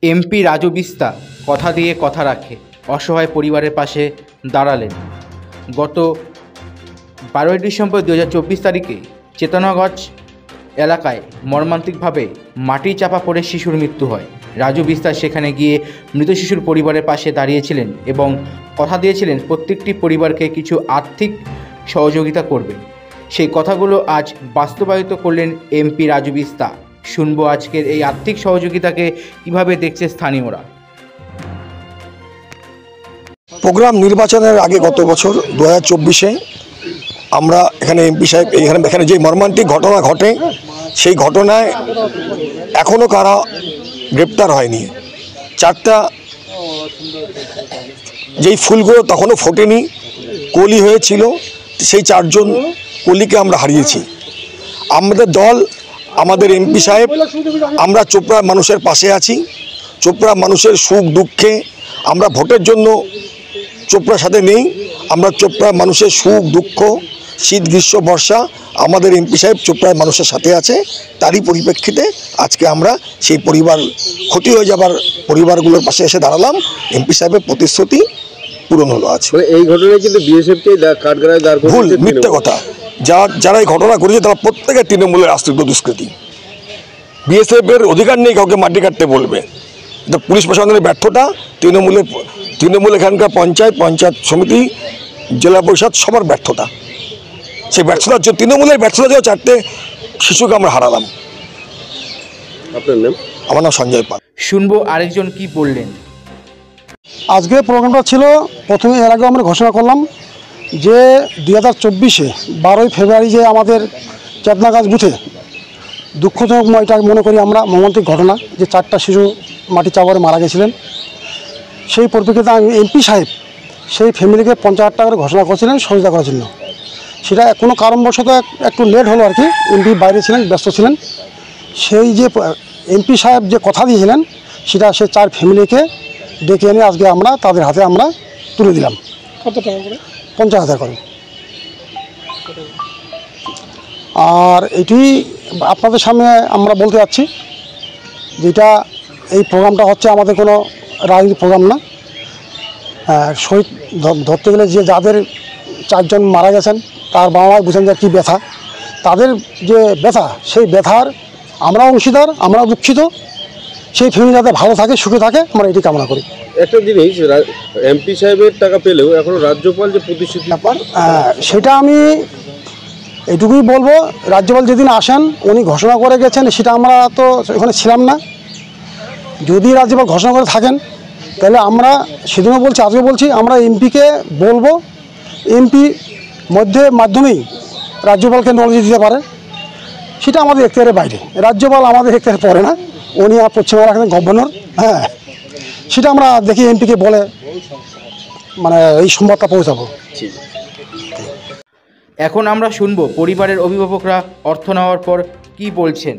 MP Raju বিস্তা কথা দিয়ে কথা রাখে, অসহায় পরিবারের পাশে দাঁড়ালেন। গত 12 ডিসেম্বর 2024 তারিখে চেতনাগঞ্জ এলাকায় মর্মান্তিকভাবে মাটি চাপা পড়ে শিশুর মৃত্যু হয়। রাজু বিস্তা সেখানে গিয়ে মৃত শিশুর পরিবারের পাশে দাঁড়িয়েছিলেন এবং কথা দিয়েছিলেন প্রত্যেকটি পরিবারকে কিছু আর্থিক সহযোগিতা করবেন। সেই কথাগুলো আজ বাস্তবায়িত করলেন এমপি রাজু বিস্তা। শুনবো আজকের এই আর্থিক সহযোগিতাকে কিভাবে দেখছে স্থানীয়রা। প্রোগ্রাম নির্বাচনের আগে গত বছর 2024-এ আমরা এখানে এমপি সাহেব এখানে যে মর্মান্তিক ঘটনা ঘটে, সেই ঘটনায় এখনও কারা গ্রেপ্তার হয়নি। চারটা যেই ফুলগুলো তখনও ফোটেনি, কলি হয়েছিল, সেই চারজন কলিকে আমরা হারিয়েছি। আমাদের দল, আমাদের এমপি সাহেব, আমরা চোপড়ার মানুষের পাশে আছি। চোপড়া মানুষের সুখ দুঃখে আমরা ভোটের জন্য চোপড়ার সাথে নেই, আমরা চোপড়ার মানুষের সুখ দুঃখ, শীত গ্রীষ্ম বর্ষা আমাদের এমপি সাহেব চোপড়ার মানুষের সাথে আছে। তারই পরিপ্রেক্ষিতে আজকে আমরা সেই পরিবার, ক্ষতি হয়ে যাবার পরিবারগুলোর পাশে এসে দাঁড়ালাম। এমপি সাহেবের প্রতিশ্রুতি পূরণ হলো আছে। এই ঘটনায় কিন্তু বিএসএফকে কাঠগড়ায় দাঁড় করিয়ে, ভুল, মিথ্যে কথা। যারা এই ঘটনা করেছে তারা প্রত্যেকে তৃণমূলের আশ্রিত দুষ্কৃতী। বিএসএফের অধিকার নেই কাউকে মাটি কাটতে বলবে। এটা পুলিশ প্রশাসনের ব্যর্থতা, তৃণমূল এখানকার পঞ্চায়েত সমিতি, জেলা পরিষদ সবার ব্যর্থতা। সেই ব্যর্থতার জন্য, তৃণমূলের ব্যর্থতা দিয়ে চারটে শিশুকে আমরা হারালাম। আপনার নাম? আমার নাম সঞ্জয় পাল। শুনবো আরেকজন কি বললেন। আজকে প্রোগ্রামটা ছিল, প্রথমে এর আগে আমরা ঘোষণা করলাম যে 2024-এ 12 ফেব্রুয়ারি যে আমাদের চেতনাগঞ্জ বুথে দুঃখজনক এটা মনে করি আমরা মর্মান্তিক ঘটনা, যে 4টা শিশু মাটি চাপড়ে মারা গেছিলেন। সেই পরিপ্রেক্ষিতে আমি এমপি সাহেব সেই ফ্যামিলিকে 50,000 টাকা করে ঘোষণা করেছিলেন সহযোগিতা করার জন্য। সেটা কোনো কারণবশত একটু লেট হলো আর কি, এমপি বাইরে ছিলেন, ব্যস্ত ছিলেন। সেই যে এমপি সাহেব যে কথা দিয়েছিলেন সেটা সে 4 ফ্যামিলিকে ডেকে এনে আজকে আমরা তাদের হাতে আমরা তুলে দিলাম। কত টাকা করে? 50,000 করে। আর এটি আপনাদের সামনে আমরা বলতে যাচ্ছি, যেটা এই প্রোগ্রামটা হচ্ছে আমাদের কোনো রাজনৈতিক প্রোগ্রাম না। শহীদ ধরতে গেলে যে যাদের 4 জন মারা গেছেন তার বাবা মায় বুঝেন যে কী ব্যথা, তাদের যে ব্যথা, সেই ব্যথার আমরা অংশীদার, আমরা দুঃখিত। সেই ফ্যামিলি যাতে ভালো থাকে, সুখে থাকে, আমরা এটি কামনা করি। একটা জিনিস, এমপি সাহেবের টাকা পেলেও এখনো রাজ্যপাল যে প্রতিশ্রুতি ব্যাপার, সেটা আমি এটুকুই বলবো, রাজ্যপাল যেদিন আসেন উনি ঘোষণা করে গেছেন, সেটা আমরা তো ওখানে ছিলাম না। যদি রাজ্যপাল ঘোষণা করে থাকেন তাহলে আমরা সেদিনও বলছি, আজকে বলছি, আমরা এমপিকে বলবো, এমপি মাধ্যমেই রাজ্যপালকে নলেজ দিতে পারে। সেটা আমাদের এখতিয়ারের বাইরে, রাজ্যপাল আমাদের এখতিয়ারে পড়ে না, উনি পশ্চিমবঙ্গের গভর্নর। হ্যাঁ, সেটা আমরা দেখি এমপিকে বলে মানে এই সংবাদটা পৌঁছাবো। এখন আমরা শুনবো পরিবারের অভিভাবকরা অর্থ নেওয়ার পর কি বলছেন।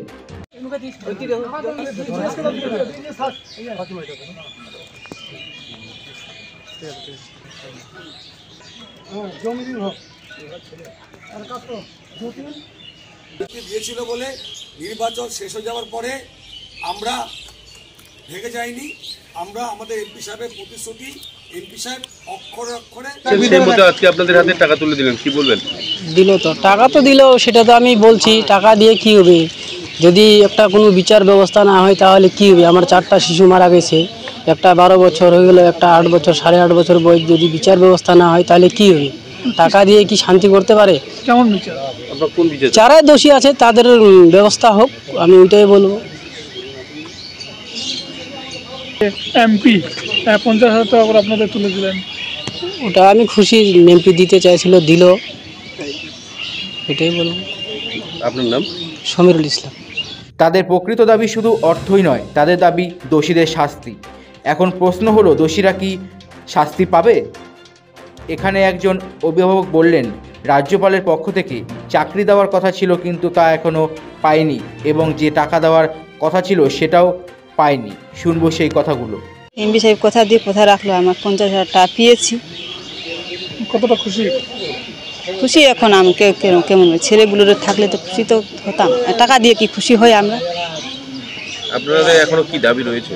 দিয়েছিল বলে নির্বাচন শেষ হয়ে যাওয়ার পরে আমরা ভেঙে যাইনি। আমরা আমাদের এমপি সাহেবের প্রতিশ্রুতি, এমপি সাহেব অক্ষরে অক্ষরে আজকে আপনাদের হাতে টাকা তুলে দিলেন, কি বলবেন? দিল তো, টাকা তো দিল, সেটা তো আমি বলছি, টাকা দিয়ে কি হবে? যদি একটা কোনো বিচার ব্যবস্থা না হয় তাহলে কি হবে? আমার 4টা শিশু মারা গেছে, একটা 12 বছর হয়ে গেল, একটা 8 বছর, 8.5 বছর বয়স। যদি বিচার ব্যবস্থা না হয় তাহলে কি হবে? টাকা দিয়ে কি শান্তি করতে পারে? কেমন বিচার? আপনার কোন বিচার? যারাই দোষী আছে তাদের ব্যবস্থা হোক, আমি ওইটাই বলবো। এমপি 50,000 টাকা করে আপনাদের তুলে দিলেন, ওটা আমি খুশি। এমপি দিতে চাইছিল, দিল, এটাই বলবো। আপনার নাম? সমীরুল ইসলাম। তাদের প্রকৃত দাবি শুধু অর্থই নয়, তাদের দাবি দোষীদের শাস্তি। এখন প্রশ্ন হলো, দোষীরা কি শাস্তি পাবে? এখানে একজন অভিভাবক বললেন, রাজ্যপালের পক্ষ থেকে চাকরি দেওয়ার কথা ছিল কিন্তু তা এখনও পায়নি, এবং যে টাকা দেওয়ার কথা ছিল সেটাও পায়নি। শুনবো সেই কথাগুলো। এমপি সাহেব কথা দিয়ে কথা রাখলো, আমার 50,000 টাকা পেয়েছি। কতটা খুশি? খুশি এখন আমি কেমন ছেলেগুলোর থাকলে তো খুশি তো হতাম, টাকা দিয়ে কি খুশি হয় আমরা? আপনাদের এখনো কি দাবি রয়েছে?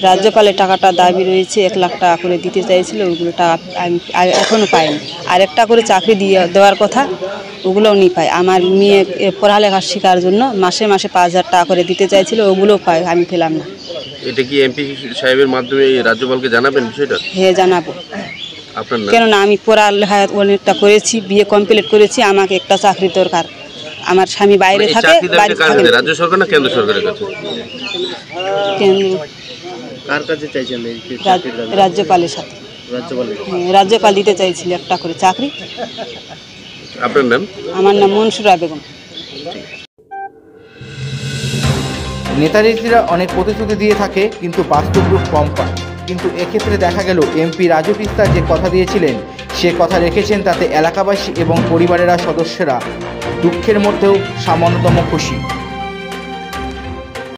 রাজ্যপালের টাকাটা দাবি রয়েছে, 1 লাখ টাকা করে দিতে চাইছিল, ওইগুলো টাকা আমি এখনও পাইনি। আর একটা করে চাকরি দেওয়ার কথা, ওগুলোও নি পাই। আমার মেয়ে পড়ালেখা শেখার জন্য মাসে মাসে 5,000 টাকা করে দিতে চাইছিল, ওগুলোও পাই, আমি পেলাম না। এটা কি এমপি সাহেবের মাধ্যমে রাজ্যপালকে জানাবেন বিষয়টা? হ্যাঁ, জানাবো। আপনার নাম? কেননা আমি পড়ালেখা অনেকটা করেছি, বিয়ে কমপ্লিট করেছি, আমাকে একটা চাকরি দরকার। আমার স্বামী বাইরে থাকে, রাজ্য সরকার না কেন্দ্র সরকারের কাছে? কার কাছে চাইছেন? রাজ্যপালের সাথে। রাজ্যপাল দিতে চাইছিল একটা করে চাকরি। আপনার নাম? আমার নাম মনসুরা বেগম। নেতানেত্রীরা অনেক প্রতিশ্রুতি দিয়ে থাকে, কিন্তু বাস্তব রূপ কম পায়। কিন্তু এক্ষেত্রে দেখা গেল এমপি রাজু তিস্তা যে কথা দিয়েছিলেন সে কথা রেখেছেন, তাতে এলাকাবাসী এবং পরিবারের সদস্যরা দুঃখের মধ্যেও সামান্যতম খুশি।